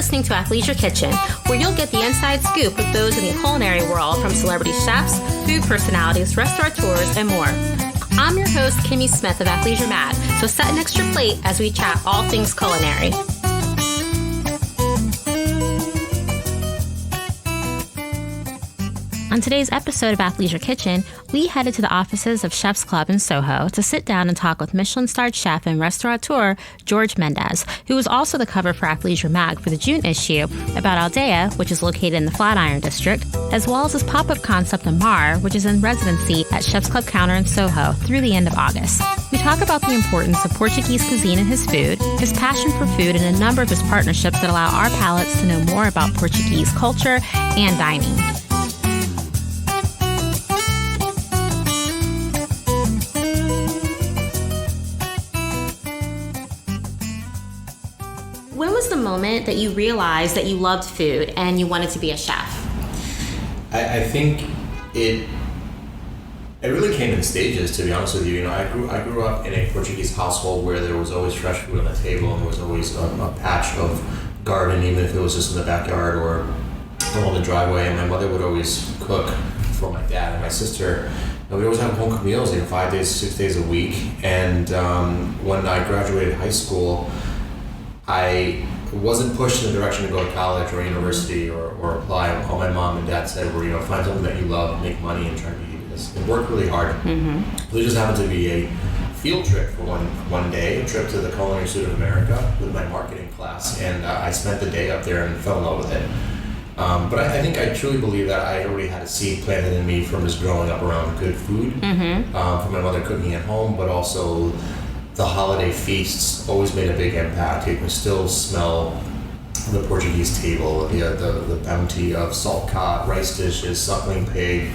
listening to Athleisure Kitchen, where you'll get the inside scoop with those in the culinary world, from celebrity chefs, food personalities, restaurateurs, and more. I'm your host, Kimmy Smith of Athleisure Mag, so set an extra plate as we chat all things culinary. On today's episode of Athleisure Kitchen, we headed to the offices of Chef's Club in Soho to sit down and talk with Michelin-starred chef and restaurateur George Mendes, who was also the cover for Athleisure Mag for the June issue, about Aldea, which is located in the Flatiron District, as well as his pop-up concept Amar, which is in residency at Chef's Club Counter in Soho through the end of August. We talk about the importance of Portuguese cuisine in his food, his passion for food, and a number of his partnerships that allow our palates to know more about Portuguese culture and dining. When was the moment that you realized that you loved food and you wanted to be a chef? I think it really came in stages, to be honest with you. You know, I grew up in a Portuguese household where there was always fresh food on the table, and there was always a patch of garden, even if it was just in the backyard or along the driveway. And my mother would always cook for my dad and my sister. And we'd always have home cooked meals, 5 days, 6 days a week. And when I graduated high school, I wasn't pushed in the direction to go to college or university or apply. All my mom and dad said were, find something that you love, make money, and try to be this. And work really hard. Mm-hmm. It just happened to be a field trip for one day, a trip to the Culinary of America with my marketing class, and I spent the day up there and fell in love with it. But I think I truly believe that I already had a seed planted in me from just growing up around good food, from my mother cooking at home, but also the holiday feasts always made a big impact. You can still smell the Portuguese table, the bounty of salt cod, rice dishes, suckling pig,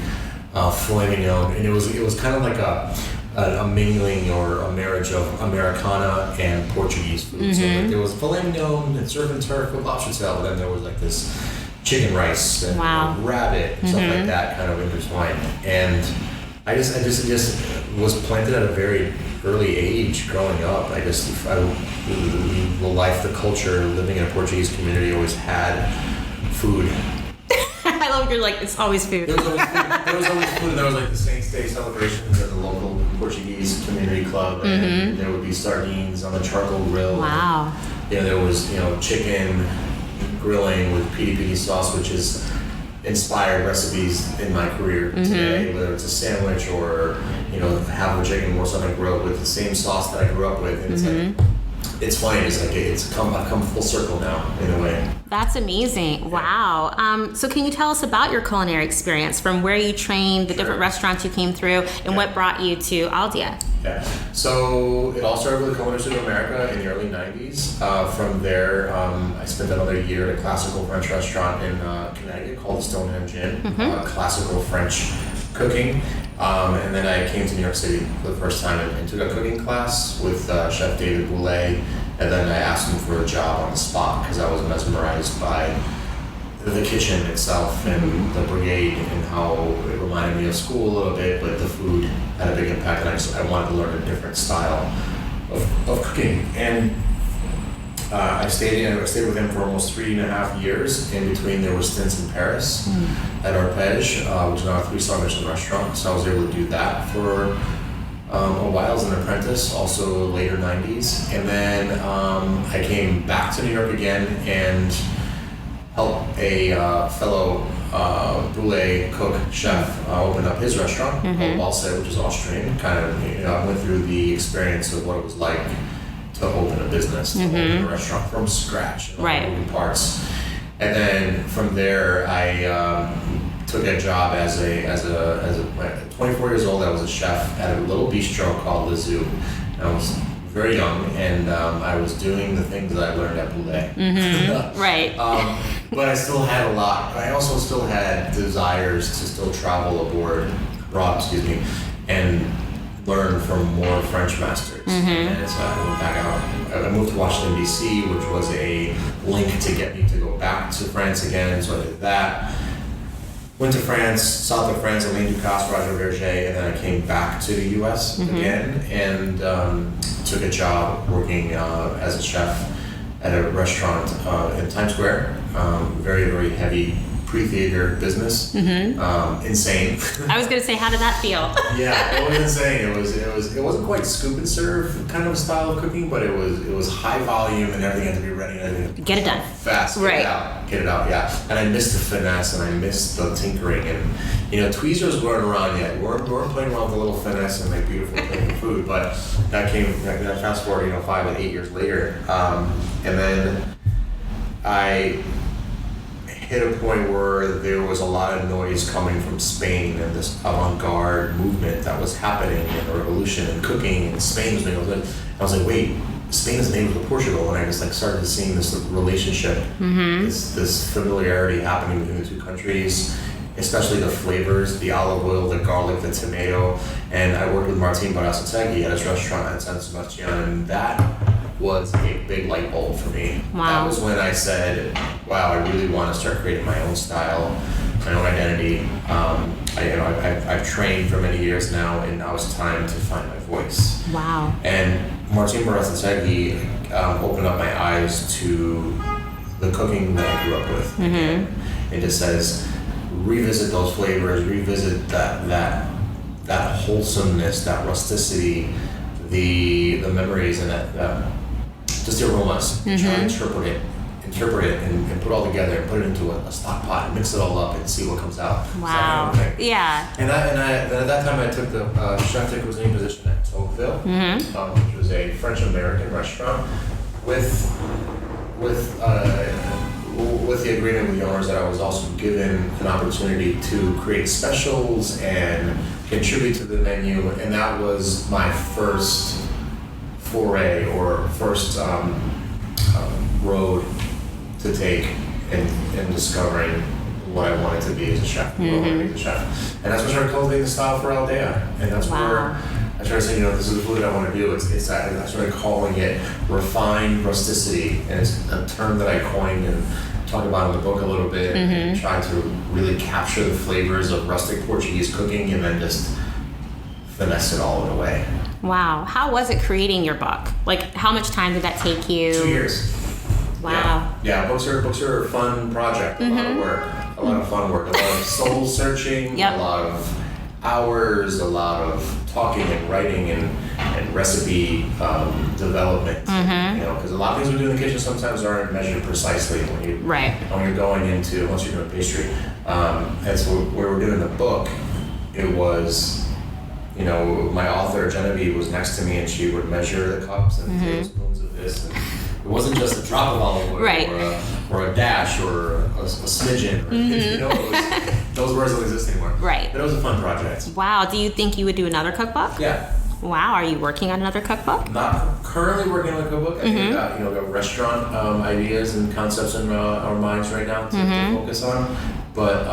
filet mignon, and it was kind of like a mingling or a marriage of Americana and Portuguese food. Mm-hmm. So like there was filet mignon and surf and turf with lobster tail, but then there was like this chicken rice and rabbit and stuff like that kind of intertwined. And I just was planted at a very early age growing up. The life, the culture, living in a Portuguese community always had food. I love you're like, it's always food. There was always food. There was like the Saints' Day celebrations at the local Portuguese community club, and there would be sardines on the charcoal grill. Wow. And, there was, chicken grilling with piri sauce, which is inspired recipes in my career today, whether it's a sandwich or half a chicken more on a grill with the same sauce that I grew up with. And it's like, it's funny. It's like I've come full circle now in a way. That's amazing. Wow. So can you tell us about your culinary experience, from where you trained, the different restaurants you came through, and what brought you to Aldea? Yeah. So it all started with the Culinary of America in the early 90s. From there, I spent another year at a classical French restaurant in Connecticut called the Stonehenge Inn, classical French cooking. And then I came to New York City for the first time and took a cooking class with Chef David Boulay. And then I asked him for a job on the spot because I was mesmerized by the kitchen itself and the brigade and how it reminded me of school a little bit, but the food had a big impact, and I wanted to learn a different style of cooking. And I stayed with him for almost 3.5 years. In between, there was stints in Paris at Arpège, which is now a 3-star Michelin restaurant. So I was able to do that for a while as an apprentice, also later 90s. And then I came back to New York again and helped a fellow Boulay cook chef open up his restaurant called Walset, which is Austrian. Kind of, I went through the experience of what it was like to open a business, to open a restaurant from scratch, all the moving parts. And then from there, I took a job as a 24 years old. I was a chef at a little bistro called Le Zoo. I was very young, and I was doing the things that I learned at Boulay. But I still had a lot. I also still had desires to still travel abroad, and learn from more French masters. And so I went back out. I moved to Washington, D.C., which was a link to get me to go back to France again. So I did that. Went to France, south of France, Alain Ducasse, Roger Verger, and then I came back to the U.S. again and took a job working as a chef at a restaurant in Times Square. Very, very heavy pre-theater business. Insane. I was gonna say, how did that feel? Yeah, it was insane. It wasn't quite scoop and serve kind of style of cooking, but it was high volume and everything had to be ready. Get it done. Fast. Right. Get it out. Yeah. And I missed the finesse and I missed the tinkering and tweezers weren't around yet. We weren't playing around with a little finesse and like beautiful cooking food, but that fast forward 5 to 8 years later, and then I hit a point where there was a lot of noise coming from Spain and this avant-garde movement that was happening and the revolution in cooking, and Spain was making it. I was like, wait, Spain is the neighbor of Portugal, and I just started seeing this relationship, this familiarity happening between the two countries, especially the flavors, the olive oil, the garlic, the tomato. And I worked with Martin Barasategui at his restaurant at San Sebastian, and that was a big light bulb for me. Wow. That was when I said, wow, I really want to start creating my own style, my own identity. I've trained for many years now, and now it's time to find my voice. Wow. And Martin Barasategui opened up my eyes to the cooking that I grew up with. It just says, revisit those flavors, revisit that wholesomeness, that rusticity, the memories, and that just the aromas. Try to interpret it and put it all together and put it into a stock pot and mix it all up and see what comes out. Wow. Yeah. And at that time I took the chef de cuisine position at Tocqueville, which was a French-American restaurant with the agreement with the owners that I was also given an opportunity to create specials and contribute to the menu, and that was my first foray or first road to take in discovering what I wanted to be as a chef, what I wanted to be as a chef. And that's what I started cultivating the style for Aldea, and that's where I started saying, this is the food I want to do. I started calling it refined rusticity, and it's a term that I coined and talk about in the book a little bit, and try to really capture the flavors of rustic Portuguese cooking and then just finesse it all in a way. Wow. How was it creating your book? How much time did that take you? 2 years. Wow. Yeah, books are a fun project, a lot of work, a lot of fun work, a lot of soul searching, a lot of hours, a lot of talking and writing and recipe development. Because a lot of things we do in the kitchen sometimes aren't measured precisely when you're going into, once you're doing pastry. And so when we're doing the book, it was, my author Genevieve was next to me and she would measure the cups and tablespoons of this. And it wasn't just a drop of olive oil or a dash or a smidgen. Those words don't exist anymore. Right. But it was a fun project. Wow. Do you think you would do another cookbook? Yeah. Wow. Are you working on another cookbook? Not currently working on a cookbook. I think we've got restaurant ideas and concepts in our minds right now to focus on. But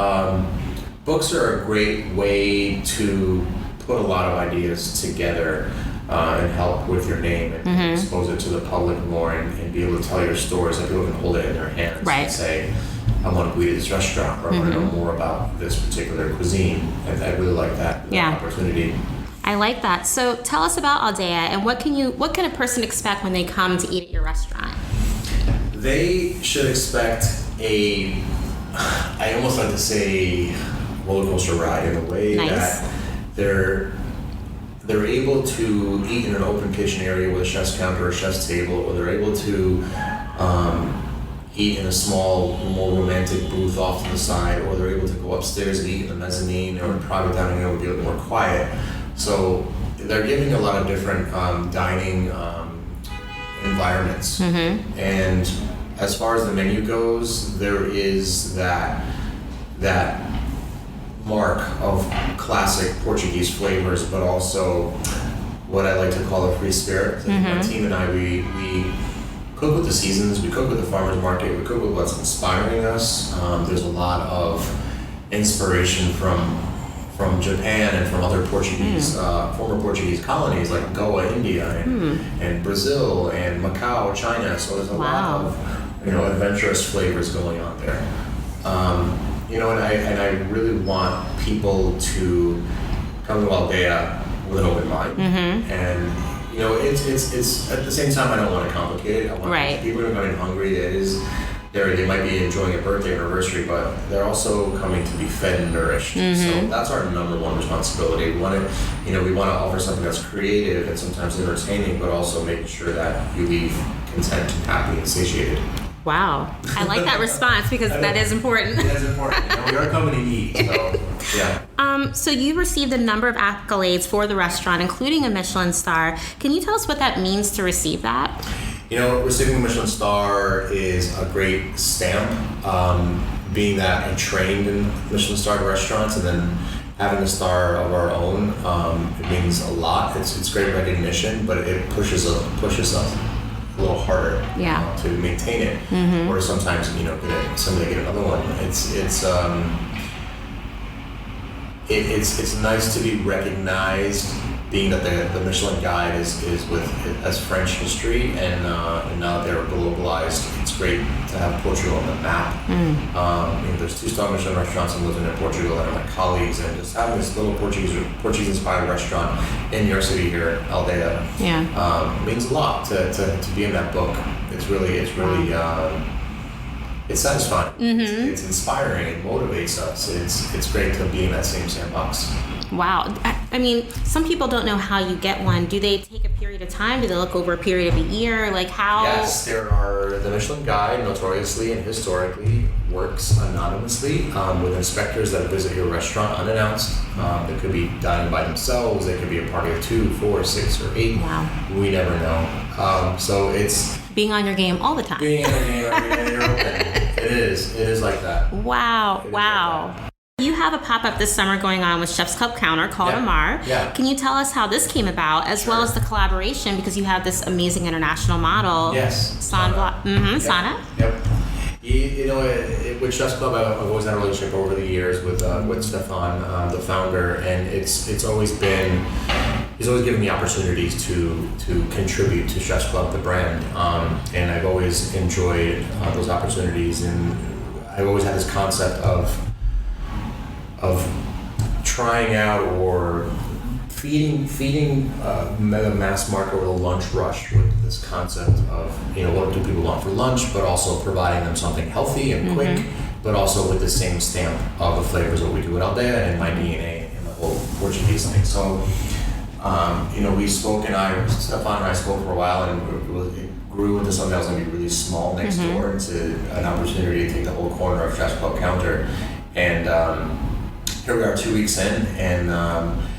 books are a great way to put a lot of ideas together and help with your name and expose it to the public more and be able to tell your stories, that people can hold it in their hands and say, I want to go eat at this restaurant, or I want to know more about this particular cuisine. And I really like that opportunity. I like that. So tell us about Aldea, and what can a person expect when they come to eat at your restaurant? They should expect I almost like to say roller coaster ride, in a way that they're able to eat in an open kitchen area with a chef's counter or a chef's table, or they're able to eat in a small, more romantic booth off to the side, or they're able to go upstairs and eat in the mezzanine or in private dining room and be a little more quiet. So they're giving a lot of different dining environments. And as far as the menu goes, there is that mark of classic Portuguese flavors, but also what I like to call a free spirit. My team and I, we cook with the seasons, we cook with the farmers market, we cook with what's inspiring us. There's a lot of inspiration from Japan and from other Portuguese, former Portuguese colonies like Goa, India, and Brazil, and Macau, China. So there's a lot of adventurous flavors going on there. And I really want people to come to Aldea with an open mind and it's at the same time I don't want to complicate it. I want people to come in hungry. They might be enjoying a birthday or anniversary, but they're also coming to be fed and nourished. So that's our number one responsibility. We want to offer something that's creative and sometimes entertaining, but also making sure that you leave content and happy and satiated. Wow. I like that response because that is important. It is important. We are coming to eat, so yeah. So you received a number of accolades for the restaurant, including a Michelin star. Can you tell us what that means to receive that? Receiving a Michelin star is a great stamp. Being that I trained in Michelin starred restaurants and then having a star of our own, it means a lot. It's great recognition, but it pushes us a little harder to maintain it, or sometimes someday get another one. It's nice to be recognized, being that the Michelin Guide has French history, and now that they're globalized, it's great to have Portugal on the map. There's 2-star Michelin restaurants I'm living in Portugal that are my colleagues, and just having this little Portuguese inspired restaurant in your city here, Aldea, means a lot to be in that book. It's really it's satisfying. It's inspiring. It motivates us. It's great to be in that same sandbox. Wow. I mean, some people don't know how you get one. Do they take a period of time? Do they look over a period of a year? Like how? Yes, the Michelin Guide notoriously and historically works anonymously with inspectors that visit your restaurant unannounced. They could be dining by themselves. They could be a party of 2, 4, 6, or 8. Wow. We never know. So it's being on your game all the time. Being on your game every day you're open. It is like that. Wow. Like you have a pop-up this summer going on with Chef's Club Counter called Amar. Yeah. Can you tell us how this came about, as well as the collaboration, because you have this amazing international model? Yes. Sana. Sana? Yep. With Chef's Club, I've always had a relationship over the years with Stefan, the founder, and he's always given me opportunities to contribute to Chef's Club, the brand, and I've always enjoyed those opportunities, and I've always had this concept of trying out or feeding the mass market with a lunch rush with this concept of what do people want for lunch, but also providing them something healthy and quick, but also with the same stamp of the flavors that we do at Aldea and my DNA and the whole Portuguese thing. So we spoke, Stefan and I spoke for a while, and it grew into something that was going to be really small next door, into an opportunity to take the whole corner of Chef's Club Counter. And here we are 2 weeks in, and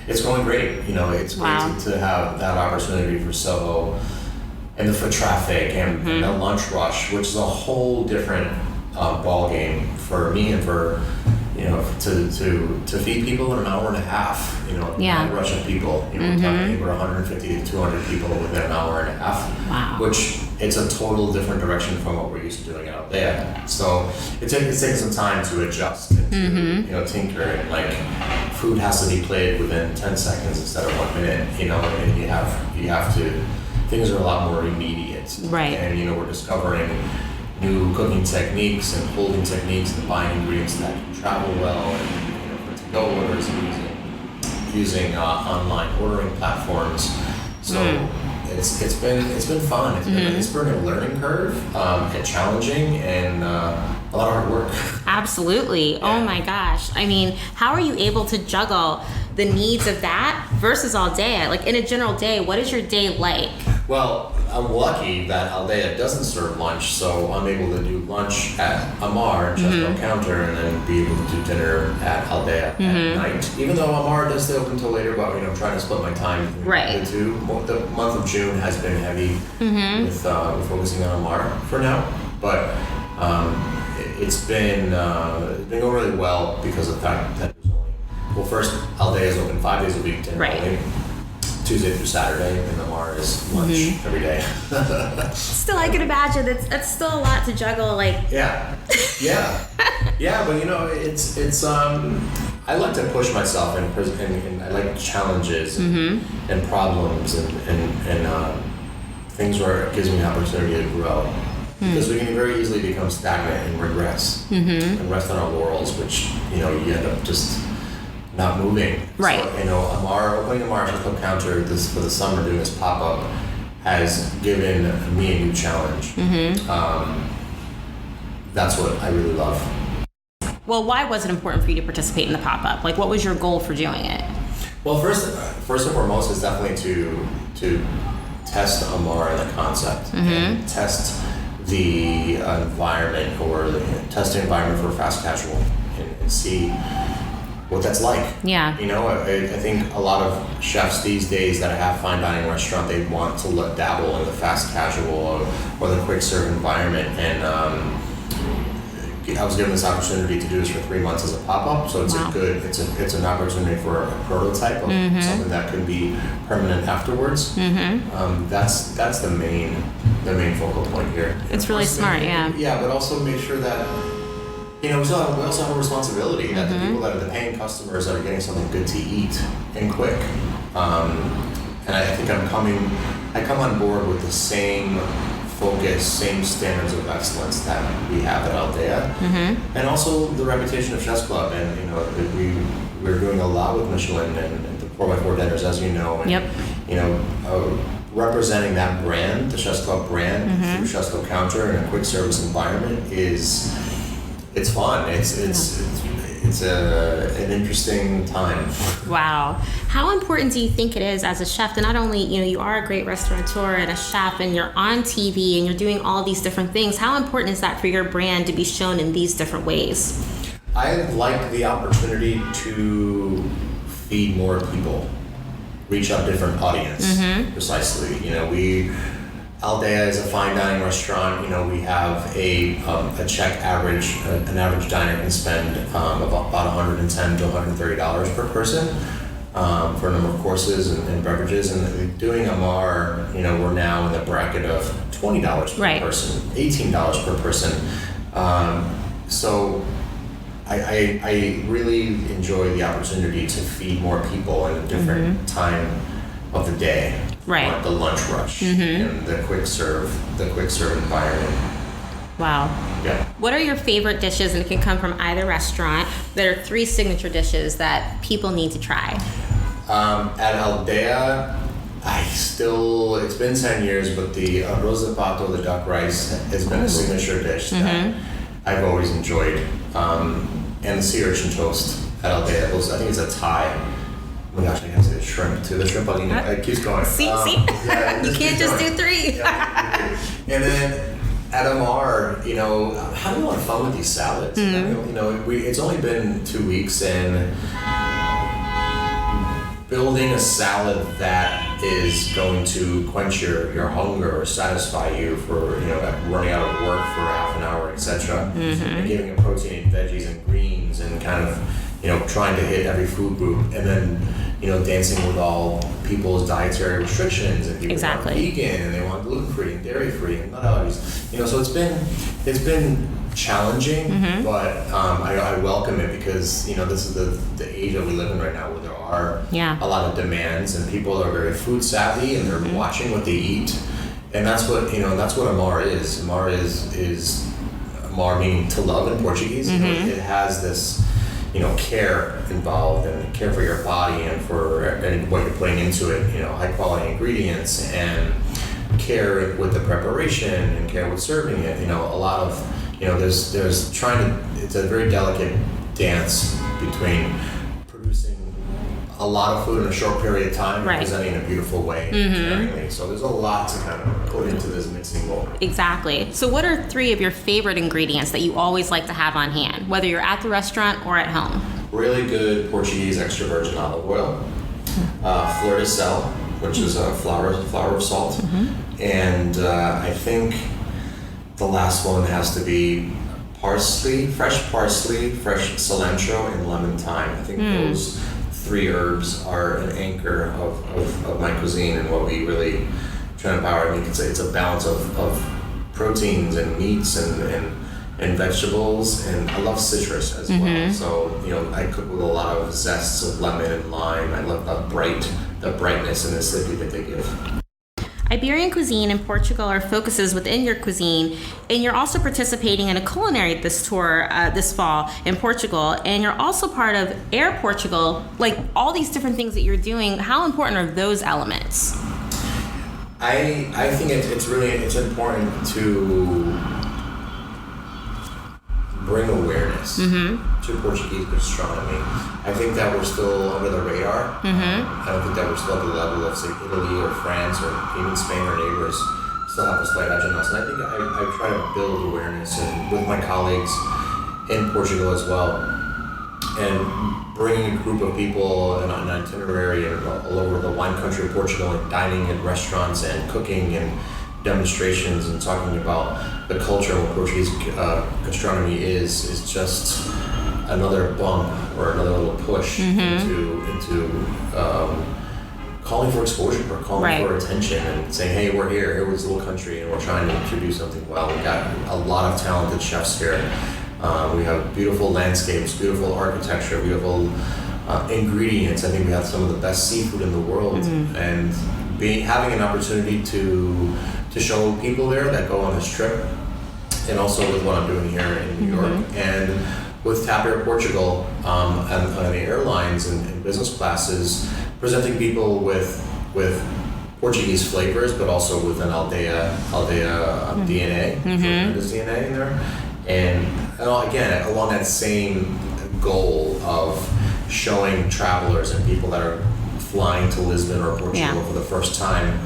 it's going great. It's great to have that opportunity for Soho and the foot traffic and the lunch rush, which is a whole different ball game for me and for to feed people in an hour and a half. A rush of people. Talking about 150 to 200 people within an hour and a half. Wow. Which it's a total different direction from what we're used to doing out there. So it's taken some time to adjust and to tinker, and food has to be played within 10 seconds instead of 1 minute. And you have to. Things are a lot more immediate. Right. And we're discovering new cooking techniques and holding techniques and buying ingredients that can travel well, and for to-go orders, and using online ordering platforms. So it's been fun. It's been a learning curve, and challenging, and a lot of hard work. Absolutely. Yeah. Oh my gosh. I mean, how are you able to juggle the needs of that versus Aldea? Like in a general day, what is your day like? Well, I'm lucky that Aldea doesn't serve lunch, so I'm able to do lunch at Amar and Chef's Club Counter, and then be able to do dinner at Aldea at night. Even though Amar does stay open until later, but I'm trying to split my time between the two. The month of June has been heavy with focusing on Amar for now, but it's been going really well because of the fact that there's only first Aldea is open 5 days a week, dinner only. Tuesday through Saturday, and Amar is lunch every day. Still, I can imagine that's still a lot to juggle. Yeah, but it's I like to push myself, and I like challenges and problems and things where it gives me an opportunity to grow. Because we can very easily become stagnant and regress and rest on our laurels, which you end up just not moving. Right. So, opening Amar Chef Club counter for the summer, doing this pop-up, has given me a new challenge. That's what I really love. Well, why was it important for you to participate in the pop-up? Like, what was your goal for doing it? Well, first and foremost is definitely to test Amar and the concept, and test the environment, or test the environment for fast casual, and see what that's like. Yeah. I think a lot of chefs these days that have fine dining restaurant, they want to dabble in the fast casual or the quick serve environment, and I was given this opportunity to do this for 3 months as a pop-up, so it's it's an opportunity for a prototype of something that could be permanent afterwards. That's the main focal point here. It's really smart, Yeah, but also make sure that we also have a responsibility that the people that are the paying customers are getting something good to eat and quick. And I think I come on board with the same focus, same standards of excellence that we have at Aldea, and also the reputation of Chef's Club. And we're doing a lot with Michelin and the 4x4 dinners, as you know. And, representing that brand, the Chef's Club brand, through Chef's Club counter in a quick service environment it's fun. It's an interesting time. Wow. How important do you think it is as a chef to not only, you are a great restaurateur and a chef and you're on TV and you're doing all these different things. How important is that for your brand to be shown in these different ways? I like the opportunity to feed more people, reach a different audience. Precisely. Aldea is a fine dining restaurant. We have a check average. An average diner can spend about $110 to $130 per person for a number of courses and beverages. And doing Amar, we're now in the bracket of $20 per person, $18 per person. So I really enjoy the opportunity to feed more people in a different time of the day. Right. Like the lunch rush and the quick serve environment. Wow. Yeah. What are your favorite dishes, and it can come from either restaurant, that are 3 signature dishes that people need to try? At Aldea, it's been 10 years, but the arroz de pato, the duck rice, has been a signature dish that I've always enjoyed. And the sea urchin toast at Aldea, I think it's a tie. Oh my gosh, I gotta say the shrimp too. The shrimp bugging it keeps going. See? Yeah, you can't just do 3. Yeah. And then at Amar, having a lot of fun with these salads. It's only been 2 weeks, and building a salad that is going to quench your hunger or satisfy you for running out of work for half an hour, etc. And giving it protein and veggies and greens and kind of trying to hit every food group, and then dancing with all people's dietary restrictions, and people want vegan and they want gluten-free and dairy-free and nut allergies. So it's been challenging, but I welcome it because this is the age that we live in right now, where there are a lot of demands and people are very food savvy and they're watching what they eat, and that's what Amar is. Amar is Amar meaning to love in Portuguese. It has this care involved, and care for your body and for what you're putting into it, high quality ingredients, and care with the preparation and care with serving it. A lot of, it's a very delicate dance between producing a lot of food in a short period of time and presenting in a beautiful way caringly. So there's a lot to kind of put into this mixing bowl. Exactly. So what are 3 of your favorite ingredients that you always like to have on hand, whether you're at the restaurant or at home? Really good Portuguese extra virgin olive oil, fleur de sel, which is a flour of salt, and I think the last one has to be fresh parsley, fresh cilantro, and lemon thyme. I think those 3 herbs are an anchor of my cuisine and what we really try to empower. I mean, it's a balance of proteins and meats and vegetables, and I love citrus as well. So I cook with a lot of zests of lemon and lime. I love the brightness and acidity that they give. I Iberian cuisine in Portugal are focuses within your cuisine, and you're also participating in a culinary this tour this fall in Portugal, and you're also part of Air Portugal. Like all these different things that you're doing, how important are those elements? I think it's important to bring awareness to Portuguese gastronomy. I think that we're still under the radar. I don't think that we're still at the level of, say, Italy or France or even Spain or neighbors still have a slight edge on us. And I think I try to build awareness and with my colleagues in Portugal as well. And bringing a group of people on an itinerary all over the wine country of Portugal and dining in restaurants and cooking and demonstrations and talking about the culture of what Portuguese gastronomy is just another bump or another little push into calling for exposure or calling for attention and saying, hey, we're here was a little country and we're trying to do something well. We've got a lot of talented chefs here. We have beautiful landscapes, beautiful architecture, beautiful ingredients. I think we have some of the best seafood in the world, and having an opportunity to show people there that go on this trip, and also with what I'm doing here in New York, and with TAP Air Portugal on the airlines and business classes, presenting people with Portuguese flavors, but also with an Aldea DNA, Mendes DNA in there. And again, along that same goal of showing travelers and people that are flying to Lisbon or Portugal for the first time,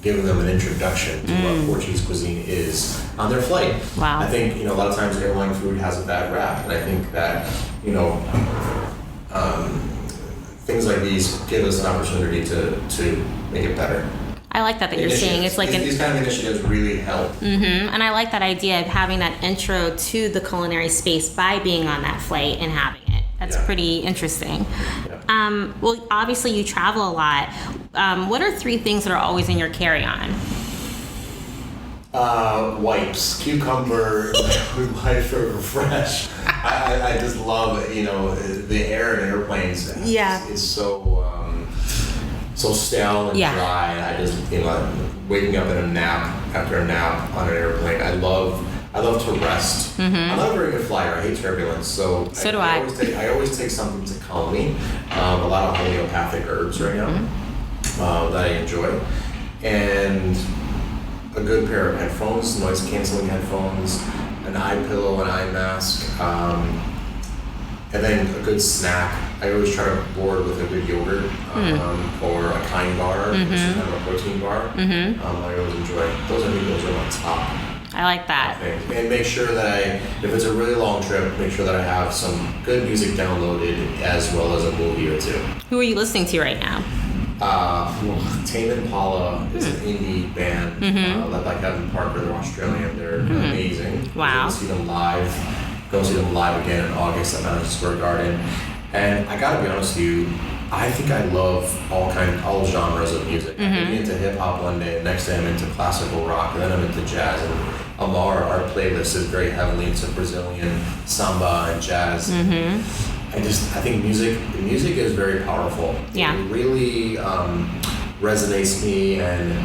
giving them an introduction to what Portuguese cuisine is on their flight. Wow. I think, a lot of times airline food has a bad rap, and I think that, things like these give us an opportunity to make it better. I like that you're saying it's like these kind of initiatives really help. And I like that idea of having that intro to the culinary space by being on that flight and having it. That's pretty interesting. Yeah. Well, obviously you travel a lot. What are 3 things that are always in your carry-on? Wipes, cucumber, wipes are fresh. I just love, the air in airplanes. It's so stale and dry. And I just, waking up in a nap after a nap on an airplane. I love to rest. I'm not a very good flyer. I hate turbulence. So do I. I always take something to calm me. A lot of homeopathic herbs right now that I enjoy, and a good pair of headphones, noise canceling headphones, an eye pillow, an eye mask, and then a good snack. I always try to board with a good yogurt or a Kind bar, which is kind of a protein bar. I always enjoy. Those are my top. I like that. And make sure that if it's a really long trip, make sure that I have some good music downloaded as well as a movie or 2. Who are you listening to right now? Tame Impala is an indie band led by Kevin Parker. They're Australian. They're amazing. Wow. Go see them live again in August at Madison Square Garden. And I gotta be honest with you, I think I love all genres of music. I can be into hip hop one day, the next day I'm into classical rock, and then I'm into jazz. And our playlist is very heavily into Brazilian samba and jazz. I think music is very powerful. Yeah. It really resonates me and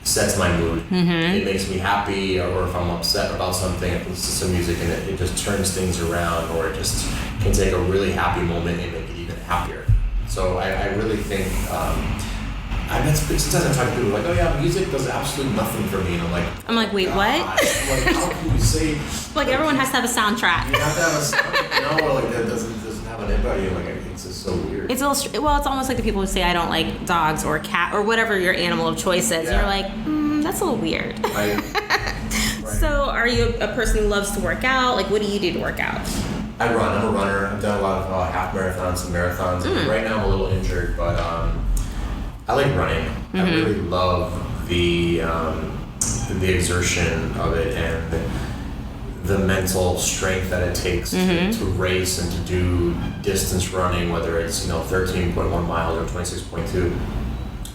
sets my mood. It makes me happy, or if I'm upset about something, I listen to some music and it just turns things around, or it just can take a really happy moment and make it even happier. So I really think, sometimes I talk to people like, oh yeah, music does absolutely nothing for me, and I'm like, wait, what? How can you say? Everyone has to have a soundtrack. You have to have a soundtrack, that doesn't have an anybody. It's just so weird. It's almost like the people who say I don't like dogs or cat or whatever your animal of choice is. Yeah. You're like, that's a little weird. Right. So, are you a person who loves to work out? What do you do to work out? I run. I'm a runner. I've done a lot of half marathons and marathons. Right now I'm a little injured, but I like running. I really love the exertion of it and the mental strength that it takes to race and to do distance running, whether it's 13.1 miles or 26.2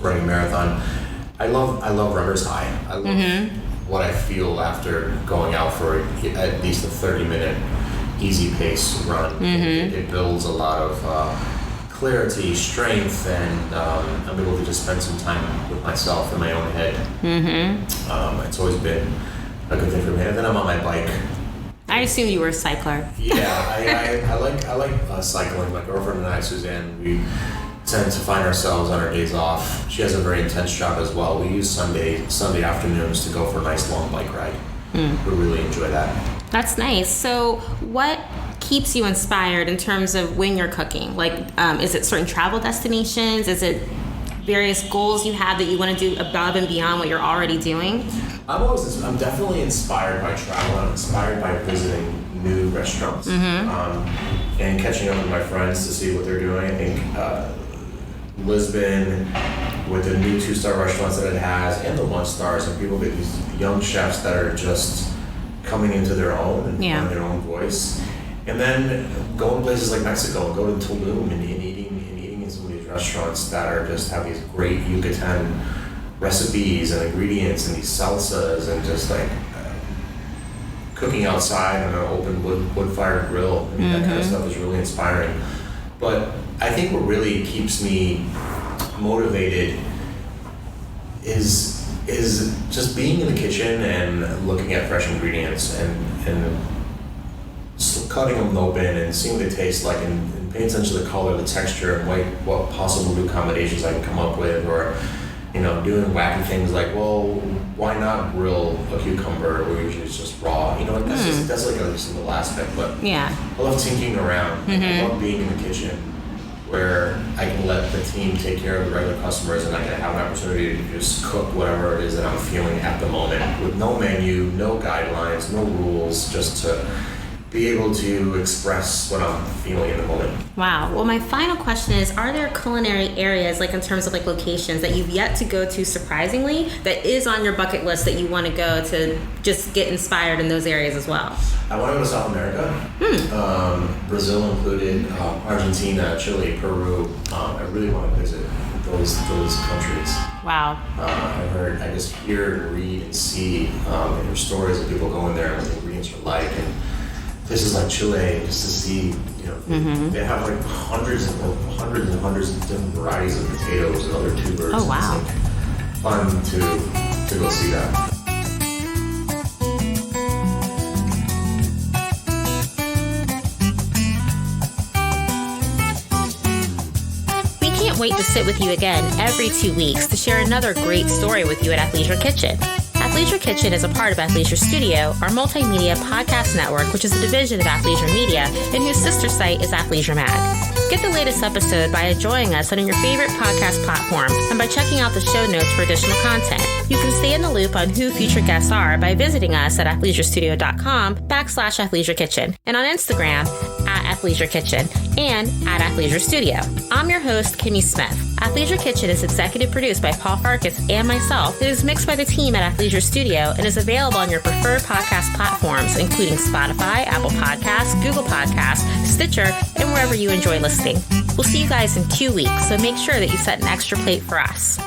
running a marathon. I love runner's high. I love what I feel after going out for at least a 30-minute easy pace run. It builds a lot of clarity, strength, and I'm able to just spend some time with myself in my own head. It's always been a good thing for me. And then I'm on my bike. I assume you were a cycler. Yeah, I like cycling. My girlfriend and I, Suzanne, we tend to find ourselves on our days off. She has a very intense job as well. We use Sunday afternoons to go for a nice long bike ride. We really enjoy that. That's nice. So what keeps you inspired in terms of when you're cooking? Like, is it certain travel destinations? Is it various goals you have that you want to do above and beyond what you're already doing? I'm definitely inspired by travel. I'm inspired by visiting new restaurants and catching up with my friends to see what they're doing. I think Lisbon, with the new 2-star restaurants that it has, and the 1-stars, and people get these young chefs that are just coming into their own and finding their own voice. And then going places like Mexico and go to Tulum and eating in some of these restaurants that are just have these great Yucatan recipes and ingredients and these salsas and just like cooking outside on an open wood-fired grill. I mean, that kind of stuff is really inspiring. But I think what really keeps me motivated is just being in the kitchen and looking at fresh ingredients and cutting them open and seeing what they taste like and paying attention to the color, the texture, and what possible new combinations I can come up with, or doing wacky things like, well, why not grill a cucumber where usually it's just raw? That's like a simple aspect, but I love tinkering around. I love being in the kitchen where I can let the team take care of the regular customers and I can have an opportunity to just cook whatever it is that I'm feeling at the moment with no menu, no guidelines, no rules, just to be able to express what I'm feeling in the moment. Wow. Well, my final question is, are there culinary areas, like in terms of like locations that you've yet to go to surprisingly, that is on your bucket list that you want to go to just get inspired in those areas as well? I want to go to South America, Brazil included, Argentina, Chile, Peru. I really want to visit those countries. Wow. I just hear and read and see and hear stories of people going there and what the ingredients are like, and places like Chile, just to see, they have like hundreds of different varieties of potatoes and other tubers. Oh, wow. It's like fun to go see that. We can't wait to sit with you again every 2 weeks to share another great story with you at Athleisure Kitchen. Athleisure Kitchen is a part of Athleisure Studio, our multimedia podcast network, which is a division of Athleisure Media, and whose sister site is Athleisure Mag. Get the latest episode by enjoying us on your favorite podcast platform and by checking out the show notes for additional content. You can stay in the loop on who future guests are by visiting us at athleisurestudio.com/Athleisure Kitchen and on Instagram at Athleisure Kitchen and at Athleisure Studio. I'm your host, Kimmy Smith. Athleisure Kitchen is executive produced by Paul Farkas and myself. It is mixed by the team at Athleisure Studio and is available on your preferred podcast platforms, including Spotify, Apple Podcasts, Google Podcasts, Stitcher, and wherever you enjoy listening. We'll see you guys in 2 weeks, so make sure that you set an extra plate for us.